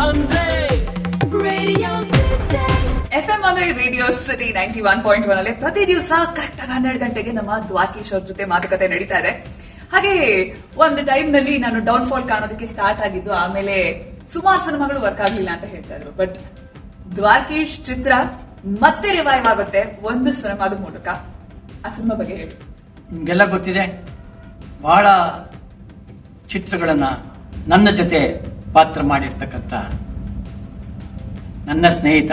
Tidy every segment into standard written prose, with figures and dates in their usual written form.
ಅಂದ್ರೆ FM ಅಂದ್ರೆ radio city 91.1 ಅಲ್ಲಿ ಪ್ರತಿ ದಿವಸ ಕರೆಕ್ಟ್ ಆಗಿ 12 ಗಂಟೆಗೆ ನಮ್ಮ ದ್ವಾರಕೀಶ್ ಅವ್ರ ಜೊತೆ ಮಾತುಕತೆ ನಡೀತಾ ಇದೆ. ಹಾಗೆ ಒಂದು ಟೈಮ್ ನಲ್ಲಿ ನಾನು ಡೌನ್ ಫಾಲ್ ಕಾಣೋದಕ್ಕೆ ಸ್ಟಾರ್ಟ್ ಆಗಿದ್ದು, ಆಮೇಲೆ ಸುಮಾರು ಸಿನಿಮಾಗಳು ವರ್ಕ್ ಆಗ್ಲಿಲ್ಲ ಅಂತ ಹೇಳ್ತಾ ಇದ್ರು. ಬಟ್ ದ್ವಾರಕೀಶ್ ಚಿತ್ರ ಮತ್ತೆ ರಿವೈವ್ ಆಗುತ್ತೆ ಒಂದು ಸಿನಿಮಾದ ಮೂಲಕ. ಆ ಸಿನಿಮಾ ಬಗ್ಗೆ ಹೇಳಿ. ನಿಮ್ಗೆಲ್ಲ ಗೊತ್ತಿದೆ, ಬಹಳ ಚಿತ್ರಗಳನ್ನ ನನ್ನ ಜೊತೆ ಪಾತ್ರ ಮಾಡಿರ್ತಕ್ಕಂಥ ನನ್ನ ಸ್ನೇಹಿತ,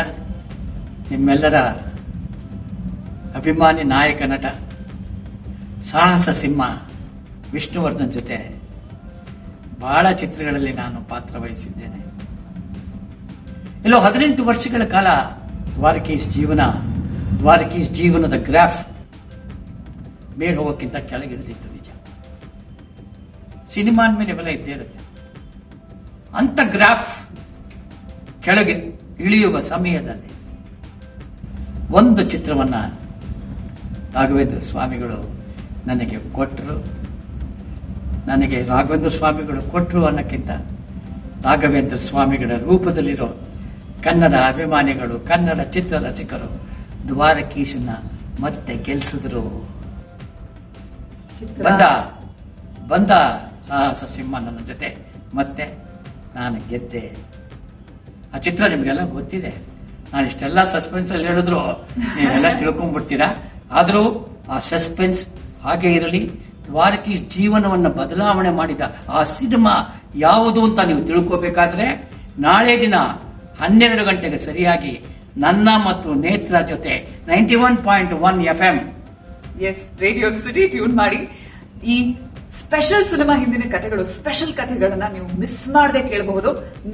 ನಿಮ್ಮೆಲ್ಲರ ಅಭಿಮಾನಿ ನಾಯಕ ನಟ ಸಾಹಸ ಸಿಂಹ ವಿಷ್ಣುವರ್ಧನ್ ಜೊತೆ ಬಹಳ ಚಿತ್ರಗಳಲ್ಲಿ ನಾನು ಪಾತ್ರ ವಹಿಸಿದ್ದೇನೆ. ಎಲ್ಲೋ 18 ವರ್ಷಗಳ ಕಾಲ ದ್ವಾರಕೀಶ್ ಜೀವನದ ಗ್ರಾಫ್ ಮೇಲೆ ಹೋಗೋಕ್ಕಿಂತ ಕೆಳಗಿಳಿದಿತ್ತು. ನಿಜ, ಸಿನಿಮಾ ಮೇಲೆ ಇವೆಲ್ಲ ಇದ್ದೇ ಇರುತ್ತೆ. ಅಂತ ಗ್ರಾಫ್ ಕೆಳಗೆ ಇಳಿಯುವ ಸಮಯದಲ್ಲಿ ಒಂದು ಚಿತ್ರವನ್ನ ರಾಘವೇಂದ್ರ ಸ್ವಾಮಿಗಳು ನನಗೆ ಕೊಟ್ಟರು. ನನಗೆ ರಾಘವೇಂದ್ರ ಸ್ವಾಮಿಗಳು ಕೊಟ್ಟರು ಅನ್ನೋಕ್ಕಿಂತ ರಾಘವೇಂದ್ರ ಸ್ವಾಮಿಗಳ ರೂಪದಲ್ಲಿರೋ ಕನ್ನಡ ಅಭಿಮಾನಿಗಳು, ಕನ್ನಡ ಚಿತ್ರ ರಸಿಕರು ದ್ವಾರಕೀಶನ್ನ ಮತ್ತೆ ಗೆಲ್ಲಿಸಿದ್ರು. ಬಂದ ಸಾಹಸ ಸಿಂಹ ನನ್ನ ಜೊತೆ ಮತ್ತೆ ನಾನು ಗೆದ್ದೆ. ಆ ಚಿತ್ರ ನಿಮಗೆಲ್ಲ ಗೊತ್ತಿದೆ. ನಾನು ಇಷ್ಟೆಲ್ಲ ಸಸ್ಪೆನ್ಸ್ ಅಲ್ಲಿ ಹೇಳಿದ್ರು ನೀವೆಲ್ಲ ತಿಳ್ಕೊಂಡ್ಬಿಡ್ತೀರಾ. ಆದರೂ ಆ ಸಸ್ಪೆನ್ಸ್ ಹಾಗೆ ಇರಲಿ. ದ್ವಾರಕೀಶ್ ಜೀವನವನ್ನ ಬದಲಾವಣೆ ಮಾಡಿದ ಆ ಸಿನಿಮಾ ಯಾವುದು ಅಂತ ನೀವು ತಿಳ್ಕೋಬೇಕಾದ್ರೆ ನಾಳೆ ದಿನ 12 ಗಂಟೆಗೆ ಸರಿಯಾಗಿ ನನ್ನ ಮತ್ತು ನೇತ್ರ ಜೊತೆ 91.1 FM ರೇಡಿಯೋ ಸಿಟಿ ಟ್ಯೂನ್ ಮಾಡಿ. ಈ ಸ್ಪೆಷಲ್ ಸಿನಿಮಾ ಹಿಂದಿನ ಕಥೆಗಳು, ಸ್ಪೆಷಲ್ ಕಥೆಗಳನ್ನ ನೀವು ಮಿಸ್ ಮಾಡದೆ ಕೇಳಬಹುದು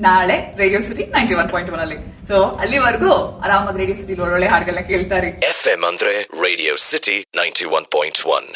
ನಾಳೆ ರೇಡಿಯೋ ಸಿಟಿ 91.1 ಅಲ್ಲಿ. ಸೊ ಅಲ್ಲಿವರೆಗೂ ಆರಾಮಾಗಿ ರೇಡಿಯೋ ಸಿಟಿ ಒಳ್ಳೊಳ್ಳೆ ಹಾಡುಗಳನ್ನ ಕೇಳ್ತಾರೆ. FM ಅಂದ್ರೆ ರೇಡಿಯೋ ಸಿಟಿ 91.1.